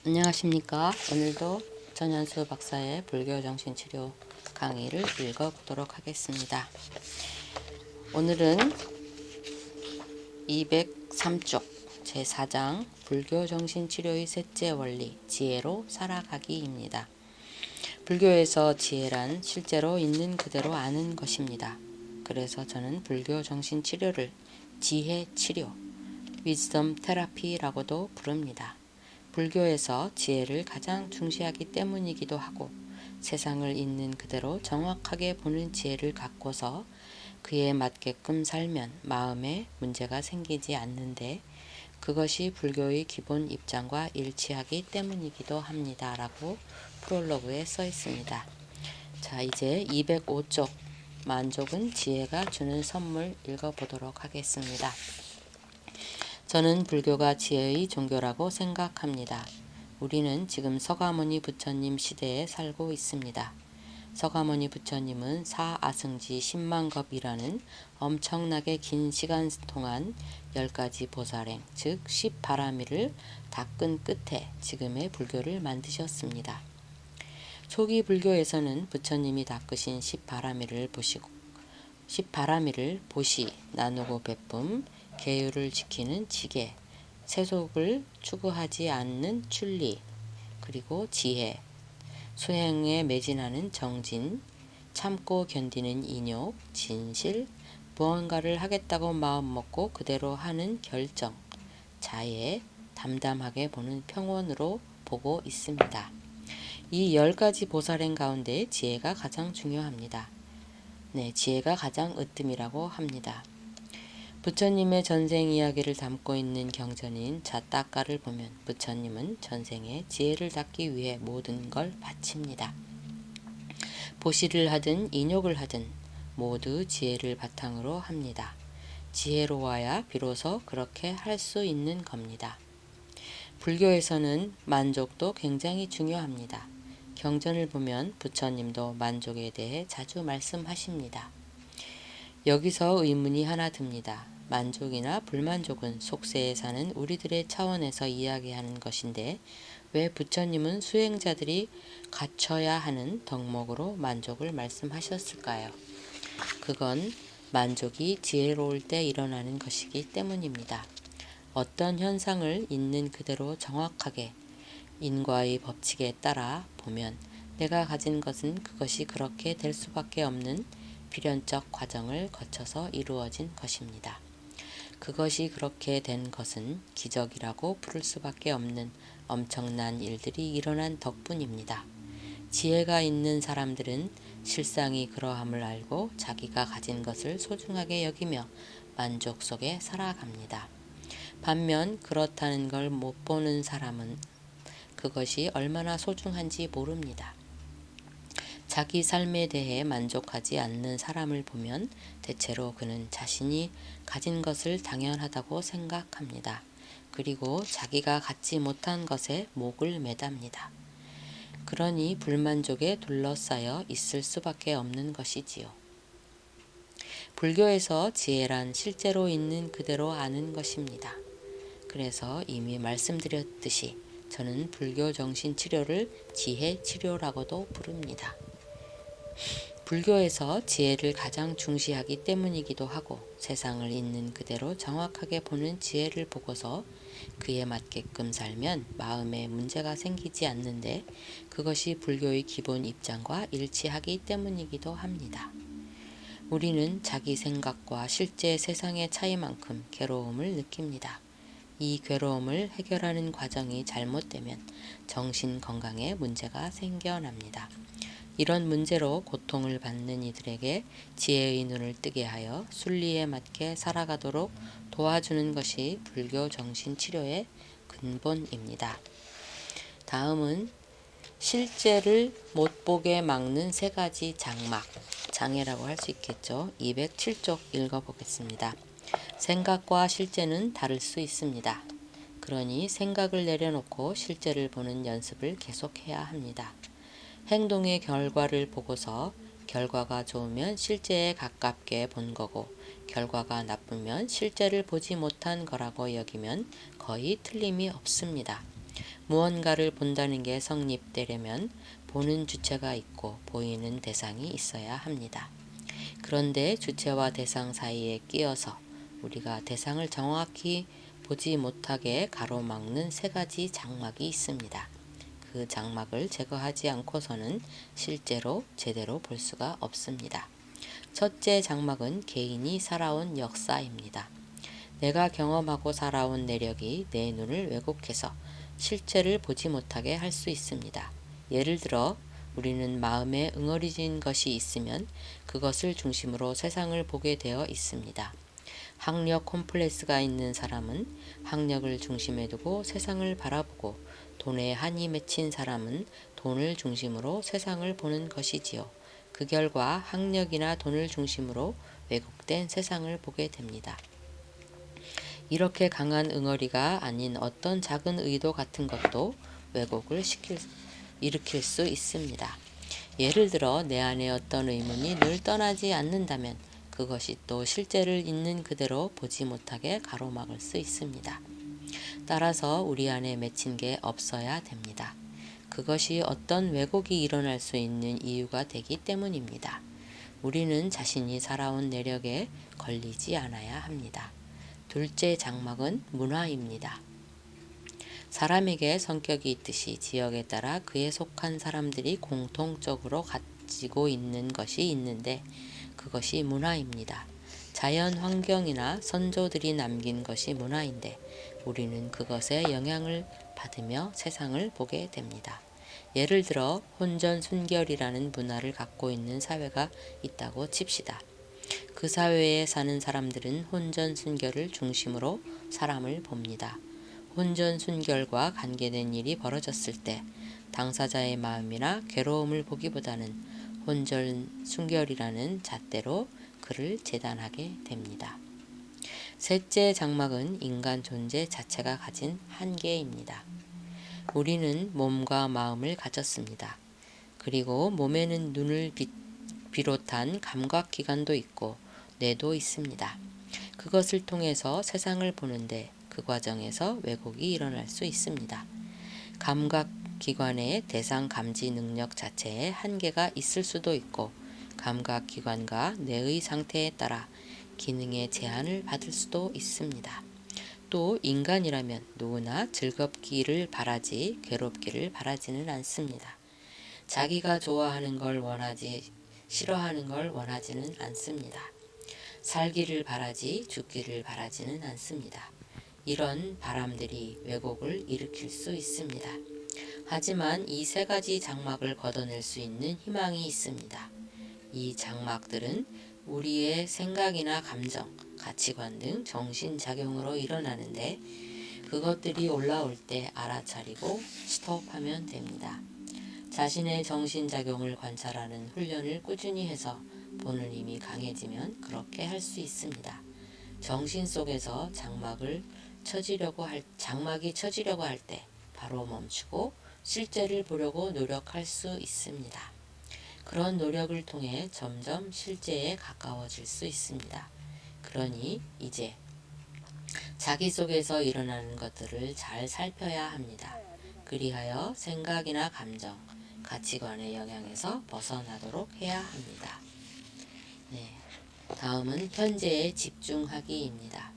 안녕하십니까. 오늘도 전현수 박사의 불교정신치료 강의를 읽어보도록 하겠습니다. 오늘은 203쪽 제4장 불교정신치료의 셋째 원리 지혜로 살아가기입니다. 불교에서 지혜란 실제로 있는 그대로 아는 것입니다. 그래서 저는 불교정신치료를 지혜치료, 위즈덤 테라피라고도 부릅니다. 불교에서 지혜를 가장 중시하기 때문이기도 하고 세상을 있는 그대로 정확하게 보는 지혜를 갖고서 그에 맞게끔 살면 마음에 문제가 생기지 않는데 그것이 불교의 기본 입장과 일치하기 때문이기도 합니다. 라고 프롤로그에 써 있습니다. 자, 이제 205쪽 만족은 지혜가 주는 선물 읽어보도록 하겠습니다. 저는 불교가 지혜의 종교라고 생각합니다. 우리는 지금 서가모니 부처님 시대에 살고 있습니다. 서가모니 부처님은 사아승지 10만겁이라는 엄청나게 긴 시간 동안 10가지 보살행, 즉 10바라미를 닦은 끝에 지금의 불교를 만드셨습니다. 초기 불교에서는 부처님이 닦으신 10바라미를 보시, 나누고 베쁨, 계율을 지키는 지계, 세속을 추구하지 않는 출리, 그리고 지혜, 수행에 매진하는 정진, 참고 견디는 인욕, 진실, 무언가를 하겠다고 마음먹고 그대로 하는 결정, 자애, 담담하게 보는 평온으로 보고 있습니다. 이 10가지 보살행 가운데 지혜가 가장 중요합니다. 지혜가 가장 으뜸이라고 합니다. 부처님의 전생 이야기를 담고 있는 경전인 자따까를 보면 부처님은 전생에 지혜를 닦기 위해 모든 걸 바칩니다. 보시를 하든 인욕을 하든 모두 지혜를 바탕으로 합니다. 지혜로워야 비로소 그렇게 할 수 있는 겁니다. 불교에서는 만족도 굉장히 중요합니다. 경전을 보면 부처님도 만족에 대해 자주 말씀하십니다. 여기서 의문이 하나 듭니다. 만족이나 불만족은 속세에 사는 우리들의 차원에서 이야기하는 것인데 왜 부처님은 수행자들이 갖춰야 하는 덕목으로 만족을 말씀하셨을까요? 그건 만족이 지혜로울 때 일어나는 것이기 때문입니다. 어떤 현상을 있는 그대로 정확하게 인과의 법칙에 따라 보면 내가 가진 것은 그것이 그렇게 될 수밖에 없는 필연적 과정을 거쳐서 이루어진 것입니다. 그것이 그렇게 된 것은 기적이라고 부를 수밖에 없는 엄청난 일들이 일어난 덕분입니다. 지혜가 있는 사람들은 실상이 그러함을 알고 자기가 가진 것을 소중하게 여기며 만족 속에 살아갑니다. 반면 그렇다는 걸 못 보는 사람은 그것이 얼마나 소중한지 모릅니다. 자기 삶에 대해 만족하지 않는 사람을 보면 대체로 그는 자신이 가진 것을 당연하다고 생각합니다. 그리고 자기가 갖지 못한 것에 목을 매답니다. 그러니 불만족에 둘러싸여 있을 수밖에 없는 것이지요. 불교에서 지혜란 실제로 있는 그대로 아는 것입니다. 그래서 이미 말씀드렸듯이 저는 불교 정신치료를 지혜치료라고도 부릅니다. 불교에서 지혜를 가장 중시하기 때문이기도 하고 세상을 있는 그대로 정확하게 보는 지혜를 보고서 그에 맞게끔 살면 마음에 문제가 생기지 않는데 그것이 불교의 기본 입장과 일치하기 때문이기도 합니다. 우리는 자기 생각과 실제 세상의 차이만큼 괴로움을 느낍니다. 이 괴로움을 해결하는 과정이 잘못되면 정신 건강에 문제가 생겨납니다. 이런 문제로 고통을 받는 이들에게 지혜의 눈을 뜨게 하여 순리에 맞게 살아가도록 도와주는 것이 불교 정신치료의 근본입니다. 다음은 실제를 못 보게 막는 3가지 장애라고 할 수 있겠죠. 207쪽 읽어보겠습니다. 생각과 실제는 다를 수 있습니다. 그러니 생각을 내려놓고 실제를 보는 연습을 계속해야 합니다. 행동의 결과를 보고서 결과가 좋으면 실제에 가깝게 본 거고 결과가 나쁘면 실제를 보지 못한 거라고 여기면 거의 틀림이 없습니다. 무언가를 본다는 게 성립되려면 보는 주체가 있고 보이는 대상이 있어야 합니다. 그런데 주체와 대상 사이에 끼어서 우리가 대상을 정확히 보지 못하게 가로막는 세 가지 장막이 있습니다. 그 장막을 제거하지 않고서는 실제로 제대로 볼 수가 없습니다. 첫째 장막은 개인이 살아온 역사입니다. 내가 경험하고 살아온 내력이 내 눈을 왜곡해서 실체를 보지 못하게 할 수 있습니다. 예를 들어 우리는 마음에 응어리진 것이 있으면 그것을 중심으로 세상을 보게 되어 있습니다. 학력 콤플렉스가 있는 사람은 학력을 중심에 두고 세상을 바라보고 돈에 한이 맺힌 사람은 돈을 중심으로 세상을 보는 것이지요. 그 결과 학력이나 돈을 중심으로 왜곡된 세상을 보게 됩니다. 이렇게 강한 응어리가 아닌 어떤 작은 의도 같은 것도 왜곡을 일으킬 수 있습니다. 예를 들어 내 안에 어떤 의문이 늘 떠나지 않는다면 그것이 또 실제를 있는 그대로 보지 못하게 가로막을 수 있습니다. 따라서 우리 안에 맺힌 게 없어야 됩니다. 그것이 어떤 왜곡이 일어날 수 있는 이유가 되기 때문입니다. 우리는 자신이 살아온 내력에 걸리지 않아야 합니다. 둘째 장막은 문화입니다. 사람에게 성격이 있듯이 지역에 따라 그에 속한 사람들이 공통적으로 가지고 있는 것이 있는데 그것이 문화입니다. 자연 환경이나 선조들이 남긴 것이 문화인데 우리는 그것에 영향을 받으며 세상을 보게 됩니다. 예를 들어 혼전순결이라는 문화를 갖고 있는 사회가 있다고 칩시다. 그 사회에 사는 사람들은 혼전순결을 중심으로 사람을 봅니다. 혼전순결과 관계된 일이 벌어졌을 때 당사자의 마음이나 괴로움을 보기보다는 혼전순결이라는 잣대로 그를 재단하게 됩니다. 셋째 장막은 인간 존재 자체가 가진 한계입니다. 우리는 몸과 마음을 가졌습니다. 그리고 몸에는 눈을 비롯한 감각기관도 있고 뇌도 있습니다. 그것을 통해서 세상을 보는데 그 과정에서 왜곡이 일어날 수 있습니다. 감각기관의 대상 감지 능력 자체에 한계가 있을 수도 있고 감각기관과 뇌의 상태에 따라 기능의 제한을 받을 수도 있습니다. 또 인간이라면 누구나 즐겁기를 바라지 괴롭기를 바라지는 않습니다. 자기가 좋아하는 걸 원하지 싫어하는 걸 원하지는 않습니다. 살기를 바라지 죽기를 바라지는 않습니다. 이런 바람들이 왜곡을 일으킬 수 있습니다. 하지만 이 세 가지 장막을 걷어낼 수 있는 희망이 있습니다. 이 장막들은 우리의 생각이나 감정, 가치관 등 정신작용으로 일어나는데 그것들이 올라올 때 알아차리고 스톱하면 됩니다. 자신의 정신작용을 관찰하는 훈련을 꾸준히 해서 보는 힘이 강해지면 그렇게 할 수 있습니다. 정신 속에서 장막이 쳐지려고 할 때 바로 멈추고 실제를 보려고 노력할 수 있습니다. 그런 노력을 통해 점점 실제에 가까워질 수 있습니다. 그러니 이제 자기 속에서 일어나는 것들을 잘 살펴야 합니다. 그리하여 생각이나 감정, 가치관의 영향에서 벗어나도록 해야 합니다. 네, 다음은 현재에 집중하기입니다.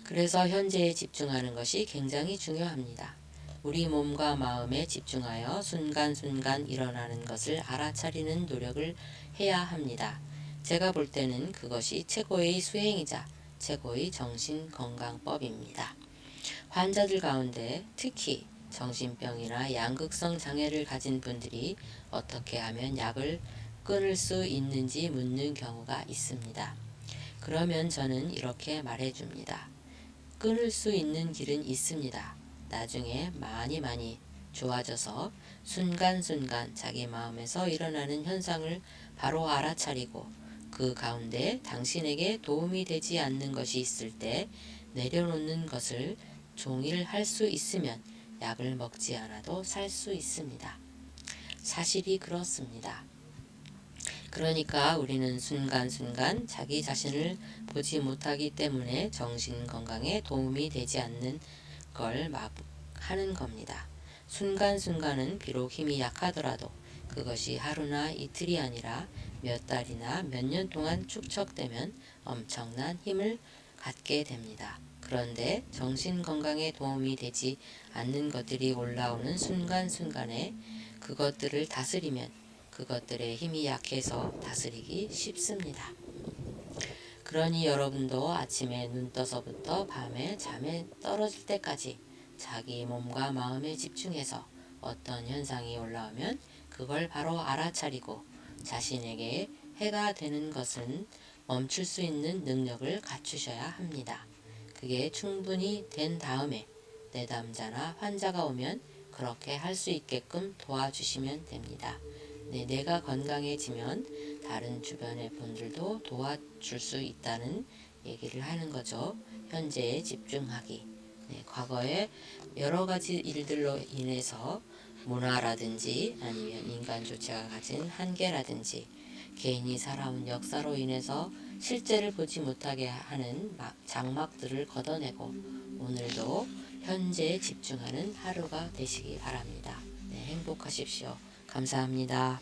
그래서 현재에 집중하는 것이 굉장히 중요합니다. 우리 몸과 마음에 집중하여 순간순간 일어나는 것을 알아차리는 노력을 해야 합니다. 제가 볼 때는 그것이 최고의 수행이자 최고의 정신건강법입니다. 환자들 가운데 특히 정신병이나 양극성 장애를 가진 분들이 어떻게 하면 약을 끊을 수 있는지 묻는 경우가 있습니다. 그러면 저는 이렇게 말해줍니다. 끊을 수 있는 길은 있습니다. 나중에 많이 좋아져서 순간순간 자기 마음에서 일어나는 현상을 바로 알아차리고 그 가운데 당신에게 도움이 되지 않는 것이 있을 때 내려놓는 것을 종일 할 수 있으면 약을 먹지 않아도 살 수 있습니다. 사실이 그렇습니다. 그러니까 우리는 순간순간 자기 자신을 보지 못하기 때문에 정신건강에 도움이 되지 않는 걸 하는 겁니다. 순간순간은 비록 힘이 약하더라도 그것이 하루나 이틀이 아니라 몇 달이나 몇 년 동안 축적되면 엄청난 힘을 갖게 됩니다. 그런데 정신 건강에 도움이 되지 않는 것들이 올라오는 순간순간에 그것들을 다스리면 그것들의 힘이 약해서 다스리기 쉽습니다. 그러니 여러분도 아침에 눈 떠서부터 밤에 잠에 떨어질 때까지 자기 몸과 마음에 집중해서 어떤 현상이 올라오면 그걸 바로 알아차리고 자신에게 해가 되는 것은 멈출 수 있는 능력을 갖추셔야 합니다. 그게 충분히 된 다음에 내담자나 환자가 오면 그렇게 할 수 있게끔 도와주시면 됩니다. 네, 내가 건강해지면 다른 주변의 분들도 도와줄 수 있다는 얘기를 하는 거죠. 현재에 집중하기. 네, 과거에 여러 가지 일들로 인해서 문화라든지 아니면 인간 조체가 가진 한계라든지 개인이 살아온 역사로 인해서 실제를 보지 못하게 하는 장막들을 걷어내고 오늘도 현재에 집중하는 하루가 되시기 바랍니다. 네, 행복하십시오. 감사합니다.